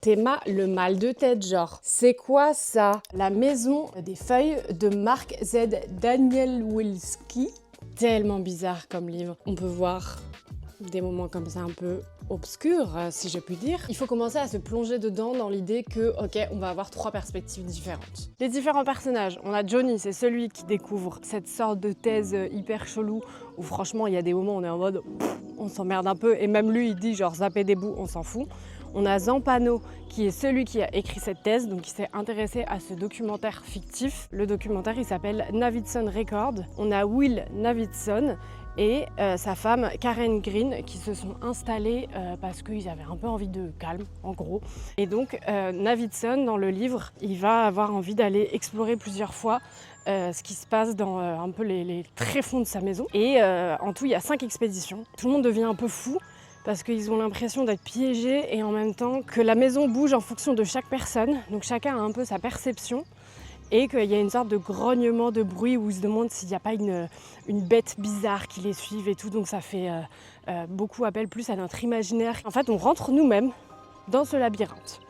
Théma, le mal de tête, genre. C'est quoi ça? La maison des feuilles de Mark Z. Danielewski. Tellement bizarre comme livre. On peut voir des moments comme ça un peu obscurs, si je puis dire. Il faut commencer à se plonger dedans dans l'idée que, ok, on va avoir 3 perspectives différentes. Les différents personnages, on a Johnny, c'est celui qui découvre cette sorte de thèse hyper chelou où franchement il y a des moments où on est en mode on s'emmerde un peu et même lui il dit genre zapper des bouts, on s'en fout. On a Zampano qui est celui qui a écrit cette thèse, donc qui s'est intéressé à ce documentaire fictif. Le documentaire il s'appelle Navidson Record. On a Will Navidson et sa femme Karen Green qui se sont installés parce qu'ils avaient un peu envie de calme en gros. Et donc Navidson dans le livre il va avoir envie d'aller explorer plusieurs fois ce qui se passe dans un peu les tréfonds de sa maison. Et en tout il y a 5 expéditions. Tout le monde devient un peu fou parce qu'ils ont l'impression d'être piégés et en même temps que la maison bouge en fonction de chaque personne. Donc chacun a un peu sa perception. Et qu'il y a une sorte de grognement de bruit où ils se demandent s'il n'y a pas une bête bizarre qui les suive et tout. Donc ça fait beaucoup appel plus à notre imaginaire. En fait, on rentre nous-mêmes dans ce labyrinthe.